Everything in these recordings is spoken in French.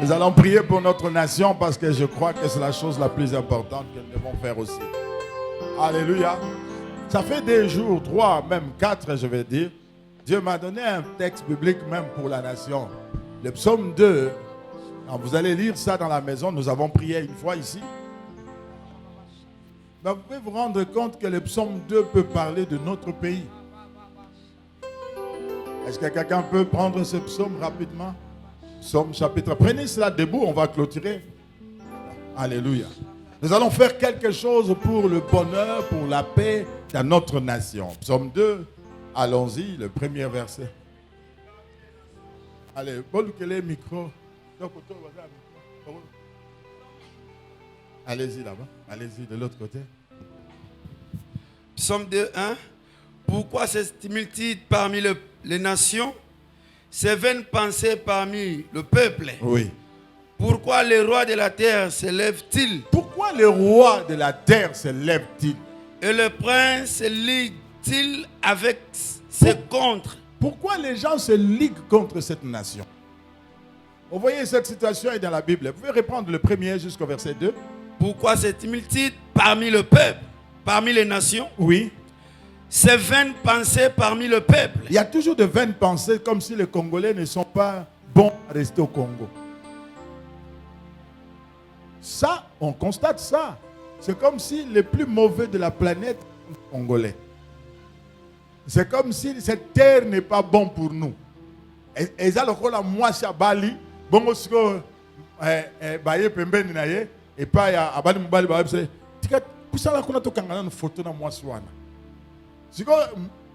Nous allons prier pour notre nation parce que je crois que c'est la chose la plus importante que nous devons faire aussi. Alléluia. Ça fait des jours, 3, même 4, je vais dire. Dieu m'a donné un texte biblique même pour la nation. Le psaume 2. Alors vous allez lire ça dans la maison. Nous avons prié une fois ici. Mais vous pouvez vous rendre compte que le psaume 2 peut parler de notre pays. Est-ce que quelqu'un peut prendre ce psaume rapidement? Psaume chapitre. Prenez cela debout, on va clôturer. Alléluia. Nous allons faire quelque chose pour le bonheur, pour la paix dans notre nation. Psaume 2, allons-y, le premier verset. Allez, Paul, quel est le micro? Allez-y là-bas, allez-y de l'autre côté. Psaume 2, 1. Pourquoi cette multitude parmi les nations, ces vaines pensées parmi le peuple? Oui. Pourquoi les rois de la terre se lèvent-ils? Pourquoi les rois de la terre se lèvent-ils? Et le prince se ligue-t-il avec ses contre? Pourquoi les gens se liguent contre cette nation? Vous voyez, cette situation est dans la Bible. Vous pouvez reprendre le premier jusqu'au verset 2. Pourquoi cette multitude parmi le peuple, parmi les nations? Oui. Ces vaines pensées parmi le peuple. Il y a toujours de vaines pensées comme si les Congolais ne sont pas bons à rester au Congo. Ça, on constate ça. C'est comme si les plus mauvais de la planète sont congolais. C'est comme si cette terre n'est pas bonne pour nous. Et ça, le rôle à moi, c'est à Bali. Bon, parce que baye pembeni na ye et pas ya abali mubali ba c'est tika kusala kuna to kangana na photo na moi swana. Siko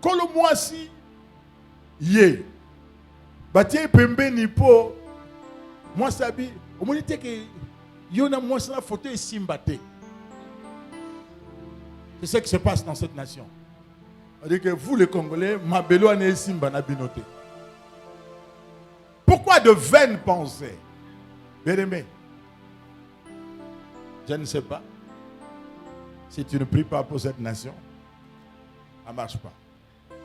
kolo moi si ye. Batie pembeni po moi sabi omoni te que yo na moi la photo est simbate. C'est ce qui se passe dans cette nation. C'est-à-dire que vous les Congolais, mabelo ane simba na binoté. Pourquoi de vaines pensées? Bien-aimé, je ne sais pas. Si tu ne pries pas pour cette nation, ça ne marche pas.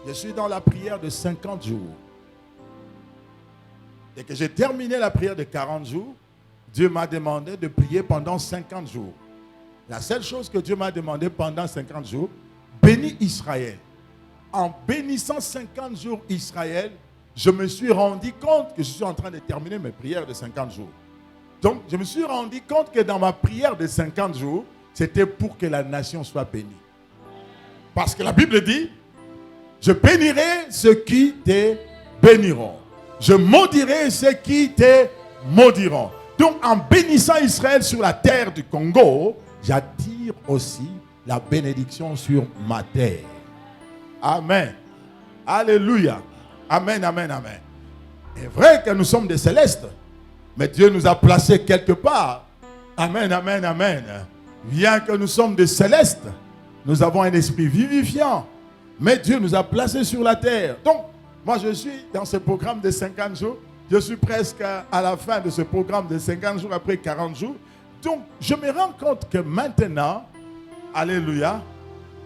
Je suis dans la prière de 50 jours. Et que j'ai terminé la prière de 40 jours, Dieu m'a demandé de prier pendant 50 jours. La seule chose que Dieu m'a demandé pendant 50 jours, bénis Israël. En bénissant 50 jours Israël, je me suis rendu compte que je suis en train de terminer mes prières de 50 jours. Donc, je me suis rendu compte que dans ma prière de 50 jours, c'était pour que la nation soit bénie. Parce que la Bible dit, je bénirai ceux qui te béniront. Je maudirai ceux qui te maudiront. Donc, en bénissant Israël sur la terre du Congo, j'attire aussi la bénédiction sur ma terre. Amen. Alléluia. Amen, amen, amen. C'est vrai que nous sommes des célestes, mais Dieu nous a placés quelque part. Amen, amen, amen. Bien que nous sommes des célestes, nous avons un esprit vivifiant, mais Dieu nous a placés sur la terre. Donc, moi je suis dans ce programme de 50 jours. Je suis presque à la fin de ce programme de 50 jours après 40 jours. Donc, je me rends compte que maintenant, alléluia,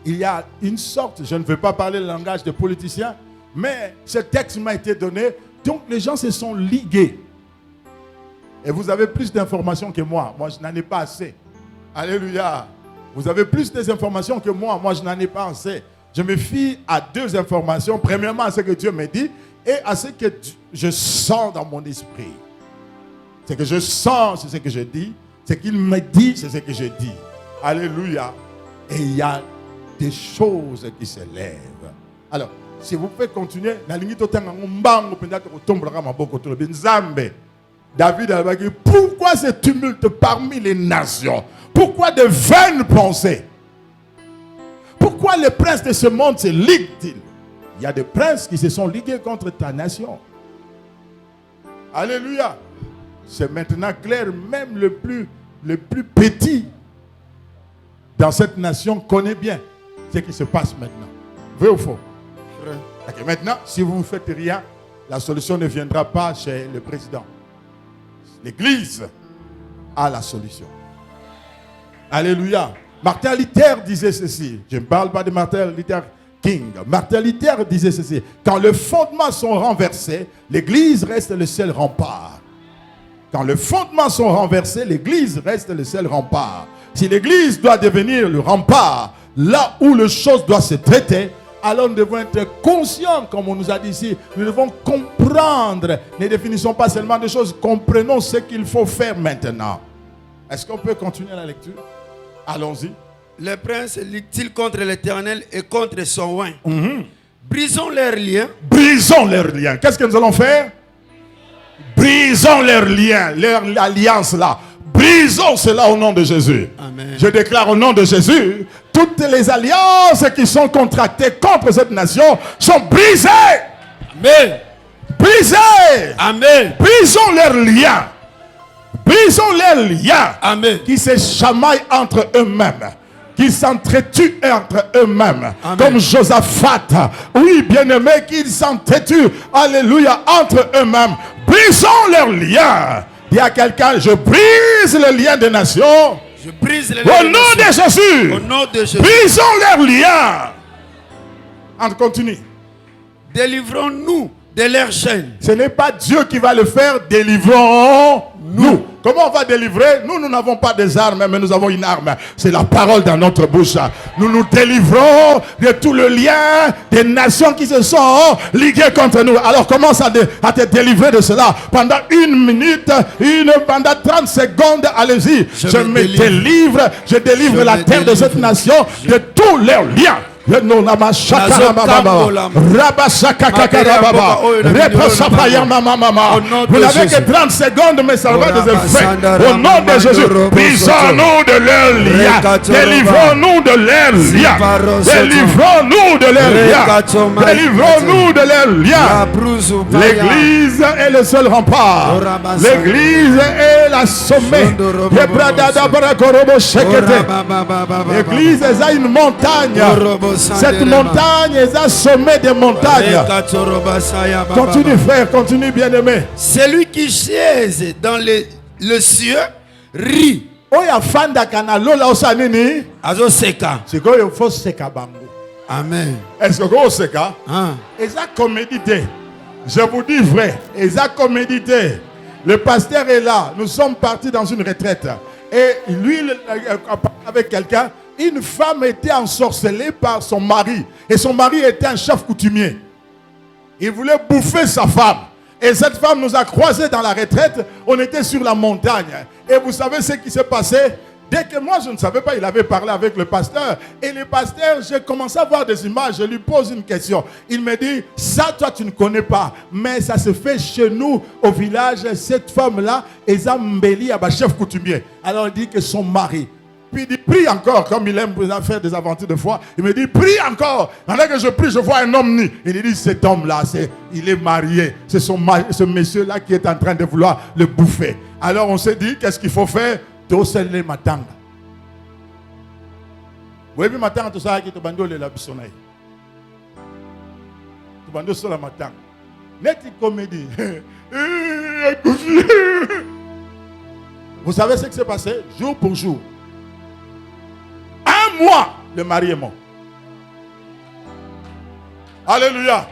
il y a une sorte, je ne veux pas parler le langage des politiciens, mais ce texte m'a été donné, donc les gens se sont ligués. Et vous avez plus d'informations que moi. Moi, je n'en ai pas assez. Alléluia. Vous avez plus d'informations que moi. Moi, je n'en ai pas assez. Je me fie à deux informations. Premièrement, à ce que Dieu me dit et à ce que je sens dans mon esprit. Ce que je sens, c'est ce que je dis. Ce qu'il me dit, c'est ce que je dis. Alléluia. Et il y a des choses qui se lèvent. Alors, si vous pouvez continuer, David a dit, pourquoi ce tumulte parmi les nations? Pourquoi de vaines pensées? Pourquoi les princes de ce monde se liguent-ils? Il y a des princes qui se sont ligués contre ta nation. Alléluia. C'est maintenant clair, même le plus petit dans cette nation connaît bien ce qui se passe maintenant. Vrai ou faux? Vrai. Okay, maintenant, si vous ne faites rien, la solution ne viendra pas chez le président. L'Église a la solution. Alléluia. Martin Luther disait ceci. Je ne parle pas de Martin Luther King. Martin Luther disait ceci. Quand les fondements sont renversés, l'Église reste le seul rempart. Quand les fondements sont renversés, l'église reste le seul rempart. Si l'église doit devenir le rempart, là où les choses doivent se traiter, alors nous devons être conscients, comme on nous a dit ici. Nous devons comprendre. Ne définissons pas seulement des choses, comprenons ce qu'il faut faire maintenant. Est-ce qu'on peut continuer la lecture? Allons-y. Les princes luttent contre l'Éternel et contre son oint. Brisons leurs liens. Brisons leurs liens. Qu'est-ce que nous allons faire? Brisons leurs liens, leur alliance là. Brisons cela au nom de Jésus. Amen. Je déclare au nom de Jésus, toutes les alliances qui sont contractées contre cette nation sont brisées. Amen. Brisées. Amen. Brisons leurs liens. Brisons leurs liens. Amen. Qui se chamaillent entre eux-mêmes. Qui s'entretuent entre eux-mêmes. Amen. Comme Josaphat. Oui, bien-aimé, qu'ils s'entretuent. Alléluia. Entre eux-mêmes. Brisons leurs liens. Dis à quelqu'un, je brise le lien des nations. Je brise les Au nom de Jésus. Au nom de Jésus. Brisons leurs liens. On continue. Délivrons-nous de leurs chaînes. Ce n'est pas Dieu qui va le faire, délivrons-nous. Comment on va délivrer? Nous n'avons pas des armes, mais nous avons une arme. C'est la parole dans notre bouche. Nous nous délivrons de tout le lien des nations qui se sont liguées contre nous. Alors commence à te délivrer de cela. Pendant 1 minute, pendant 30 secondes, allez-y. Je me délivre. Je délivre la terre de cette nation de tous leurs liens. Vous n'avez que 30 secondes, mais ça va des effets. Au nom de Jésus, brisons-nous de leurs liens. Délivrons-nous de leurs liens. Délivrons-nous de leurs liens. Délivrons-nous de leurs liens. L'église est le seul rempart. L'église est la sommet. L'église est une montagne. Cette montagne est un sommet des montagnes. Continue frère, continue bien-aimé. Celui qui siège dans le cieux rit. C'est quoi il faut seka bango. Amen. Est-ce que vous seka? Eza comédité. Je vous dis vrai, Eza comédité. Le pasteur est là. Nous sommes partis dans une retraite. Et lui, avec quelqu'un, une femme était ensorcelée par son mari. Et son mari était un chef coutumier. Il voulait bouffer sa femme. Et cette femme nous a croisés dans la retraite. On était sur la montagne. Et vous savez ce qui s'est passé? Dès que moi, je ne savais pas, il avait parlé avec le pasteur. Et le pasteur, j'ai commencé à voir des images. Je lui pose une question. Il me dit, ça, toi, tu ne connais pas. Mais ça se fait chez nous, au village. Cette femme-là, Ezambeli, chef coutumier. Alors, il dit que son mari... Puis il dit, prie encore, comme il aime faire des aventures de foi. Il me dit, prie encore. Pendant que je prie, je vois un homme nu. Il dit, cet homme-là, il est marié. C'est ce monsieur-là qui est en train de vouloir le bouffer. Alors on s'est dit, qu'est-ce qu'il faut faire? Tosele matanga. Vous voyez, matanga, tout ça, qui te bando le labissonaï. Tu bando sur la matanga. Net comédie. Vous savez ce qui s'est passé? Jour pour jour. 1 mois, le mari est mort. Alléluia.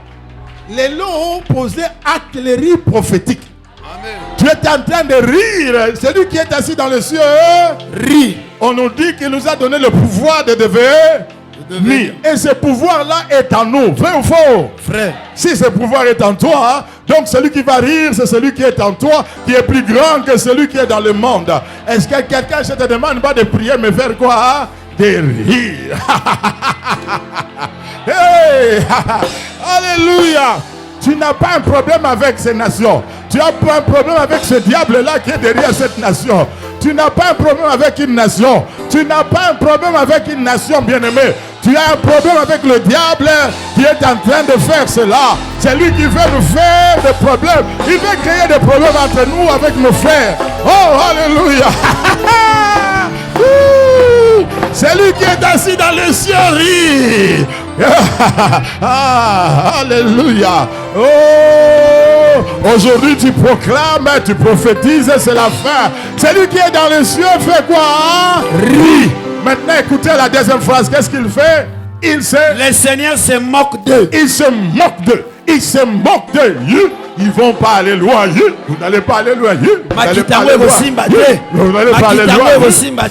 Les lots ont posé artillerie prophétique. Amen. Tu es en train de rire. Celui qui est assis dans le ciel rit. On nous dit qu'il nous a donné le pouvoir de devenir. Et ce pouvoir-là est en nous. Vrai ou faux? Frère. Si ce pouvoir est en toi, donc celui qui va rire, c'est celui qui est en toi, qui est plus grand que celui qui est dans le monde. Est-ce que quelqu'un, je te demande pas de prier, mais faire quoi? De rire. Hey! Alléluia. Tu n'as pas un problème avec ces nations. Tu n'as pas un problème avec ce diable-là qui est derrière cette nation. Tu n'as pas un problème avec une nation. Tu n'as pas un problème avec une nation, bien-aimée. Tu as un problème avec le diable qui est en train de faire cela. C'est lui qui veut nous faire des problèmes. Il veut créer des problèmes entre nous avec nos frères. Oh, alléluia. C'est lui qui est assis dans les cieux rit. Ah, alléluia. Oh, aujourd'hui tu proclames, tu prophétises, c'est la fin. C'est lui qui est dans les cieux fait quoi? Rit. Maintenant écoutez la deuxième phrase. Qu'est-ce qu'il fait? Le Seigneur se moque d'eux. Il se moque d'eux. Il se moque d'eux. Ils vont pas aller loin. Vous n'allez pas aller loin. Vous n'allez pas aller loin. Vous n'allez pas aller loin.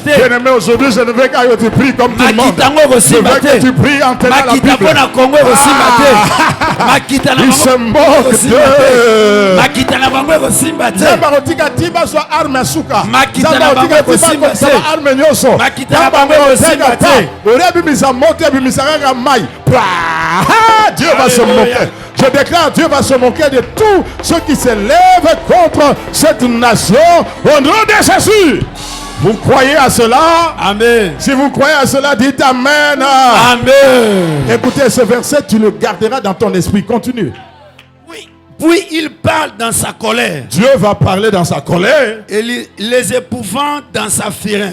Bien-aimé, aujourd'hui, je ne veux qu'à tu pries comme tout le monde. Je veux que tu pries en tenant la Bible. Il se moque d'eux. Zabarotika tiba so arme suka. Zabarotika tiba so arme nyoso. Dieu va se moquer. Je déclare, Dieu va se moquer de tous ceux qui se lèvent contre cette nation au nom de Jésus. Vous croyez à cela? Amen. Si vous croyez à cela, dites Amen. Amen. Écoutez ce verset, tu le garderas dans ton esprit. Continue. Oui. Puis il parle dans sa colère. Dieu va parler dans sa colère. Et les épouvant dans sa fureur.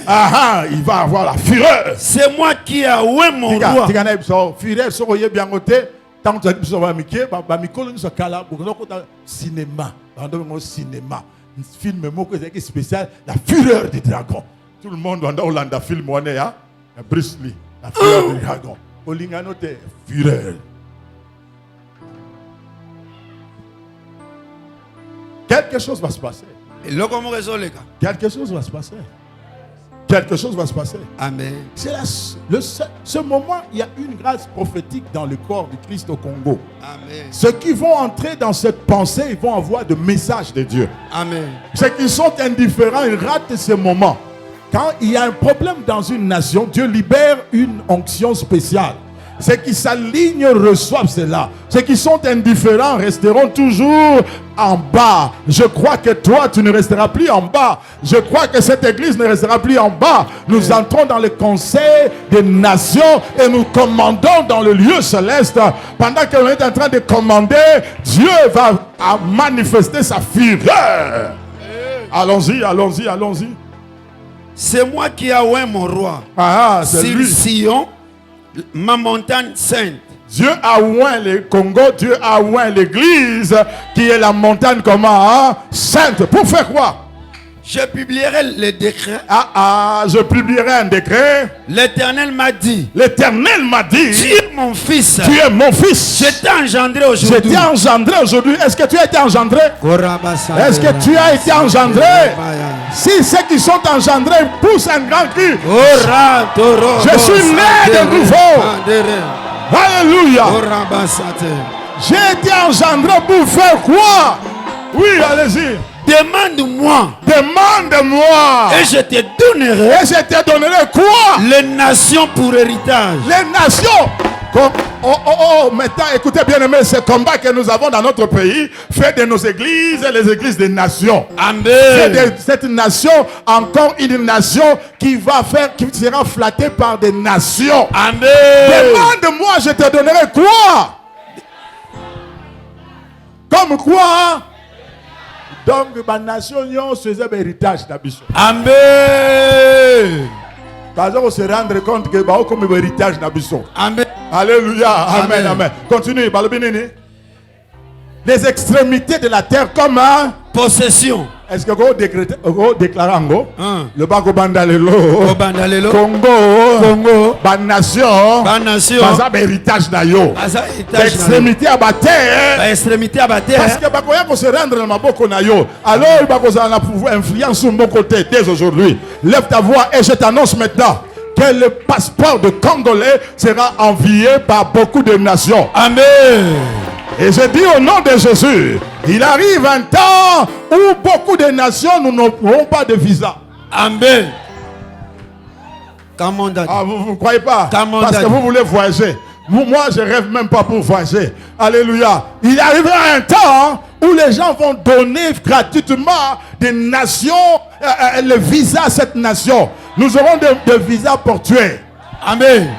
Il va avoir la fureur. C'est moi qui ai oué mon roi. Tant que tu cinéma, cinéma, film spécial, la fureur du dragon. Tout le monde dans Hollande film Bruce Lee, la fureur du dragon. Olingano te fureur. Quelque chose va se passer. Quelque chose va se passer. Quelque chose va se passer. Amen. C'est ce moment, il y a une grâce prophétique dans le corps du Christ au Congo. Amen. Ceux qui vont entrer dans cette pensée, ils vont avoir le message de Dieu. Amen. Ceux qui sont indifférents, ils ratent ce moment. Quand il y a un problème dans une nation, Dieu libère une onction spéciale. Ceux qui s'alignent reçoivent cela. Ceux qui sont indifférents resteront toujours en bas. Je crois que toi, tu ne resteras plus en bas. Je crois que cette église ne restera plus en bas. Nous entrons dans le conseil des nations et nous commandons dans le lieu céleste. Pendant que l'on est en train de commander, Dieu va manifester sa fureur. Allons-y, allons-y, allons-y. C'est moi qui ai oué mon roi. C'est lui. Sion, ma montagne sainte. Dieu a oint le Congo, Dieu a oint l'église qui est la montagne comment? Sainte. Pour faire quoi? Je publierai le décret. Je publierai un décret. L'Éternel m'a dit. L'Éternel m'a dit. Tu es mon fils. Tu es mon fils. Je t'ai engendré aujourd'hui. Je t'ai engendré aujourd'hui. Est-ce que tu as été engendré? Est-ce que tu as été engendré? Si ceux qui sont engendrés poussent un grand cri. Je suis né de nouveau. Alléluia. J'ai été engendré pour faire quoi? Oui, allez-y. Demande-moi. Demande-moi. Et je te donnerai. Et je te donnerai quoi? Les nations pour héritage. Les nations. Maintenant, écoutez bien aimé, ce combat que nous avons dans notre pays fait de nos églises les églises des nations. Amen. Fait de cette nation encore une nation qui sera flattée par des nations. Amen. Demande-moi, je te donnerai quoi? Comme quoi? Donc, la nation faisait un héritage d'Abisso. Amen. Par exemple, on se rendre compte que c'est comme un héritage d'Abisso. Amen. Alléluia. Amen. Amen. Continue. Les extrémités de la terre comme possession. Est-ce que vous déclarez le Bago Bandalelo, Congo, nation, héritage d'ayo. Extrémité à terre. Parce que Bakoya se rendre dans ma boko nayo. Alors il va pouvoir influence sur mon côté dès aujourd'hui. Lève ta voix et je t'annonce maintenant que le passeport de Congolais sera envié par beaucoup de nations. Amen. Et je dis au nom de Jésus, il arrive un temps où beaucoup de nations n'auront pas de visa. Amen. Vous ne croyez pas? Parce que vous voulez voyager. Moi, je rêve même pas pour voyager. Alléluia. Il arrivera un temps où les gens vont donner gratuitement des nations, le visa à cette nation. Nous aurons des visas portuaires. Amen.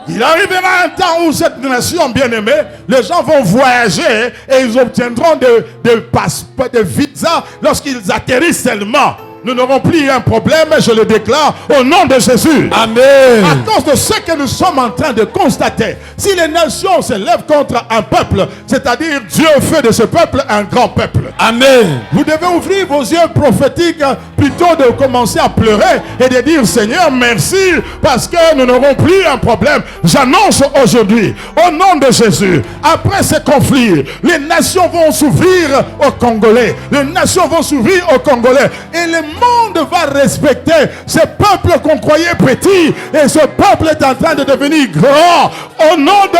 Il arrivera un temps où cette nation bien-aimée, les gens vont voyager et ils obtiendront des passeports, des visas lorsqu'ils atterrissent seulement. nous n'aurons plus un problème, je le déclare au nom de Jésus. Amen. À cause de ce que nous sommes en train de constater, si les nations se lèvent contre un peuple, c'est-à-dire Dieu fait de ce peuple un grand peuple. Amen. Vous devez ouvrir vos yeux prophétiques plutôt de commencer à pleurer et de dire Seigneur merci parce que nous n'aurons plus un problème. J'annonce aujourd'hui au nom de Jésus, après ce conflit, les nations vont s'ouvrir aux Congolais. Les nations vont s'ouvrir aux Congolais et le monde va respecter ce peuple qu'on croyait petit et ce peuple est en train de devenir grand au nom de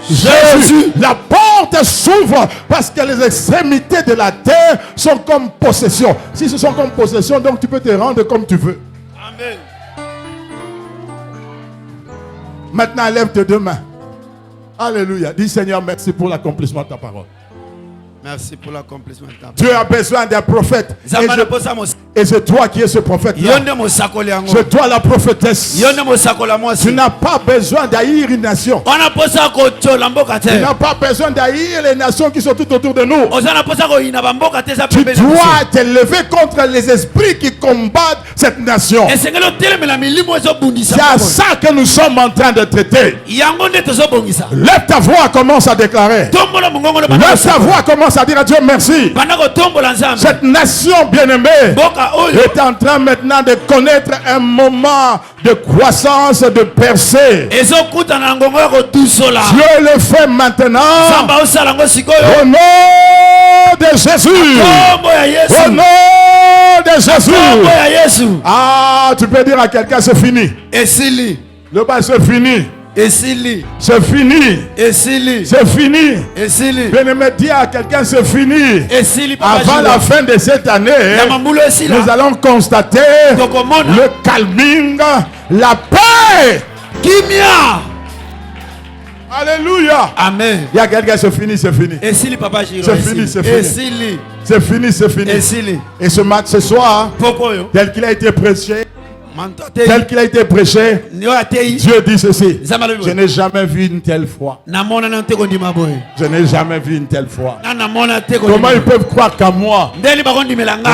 Jésus. La porte s'ouvre parce que les extrémités de la terre sont comme possession. Si ce sont comme possession, donc tu peux te rendre comme tu veux. Amen. Maintenant, lève tes deux mains. Alléluia. Dis Seigneur, merci pour l'accomplissement de ta parole. Merci pour l'accomplissement de ta parole. Dieu a besoin d'un prophète. Et c'est toi qui es ce prophète-là. C'est toi la prophétesse. Tu n'as pas besoin d'haïr une nation. Tu n'as pas besoin d'haïr les nations qui sont tout autour de nous. Tu dois te lever contre les esprits qui combattent cette nation. C'est à ça que nous sommes en train de traiter. Lève ta voix, commence à déclarer. Lève ta voix, commence à dire à Dieu merci. Cette nation bien-aimée est en train maintenant de connaître un moment de croissance, de percée. Dieu le fait maintenant au nom de Jésus. Au nom de Jésus. Ah, tu peux dire à quelqu'un c'est fini. Le bal c'est fini. C'est fini. C'est fini. Bien-aimé, dis à quelqu'un c'est fini. Avant la fin de cette année, nous allons constater le calming, la paix. Alléluia. Amen. Il y a quelqu'un, c'est fini, c'est fini. C'est fini, c'est fini. C'est fini, c'est fini. Et ce soir, tel qu'il a été prêché, Dieu dit ceci. Je n'ai jamais vu une telle foi. Je n'ai jamais vu une telle foi. Comment ils peuvent croire qu'à moi? Je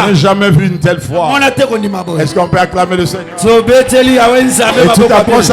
n'ai jamais vu une telle foi. Est-ce qu'on peut acclamer le Seigneur? Et tu t'approches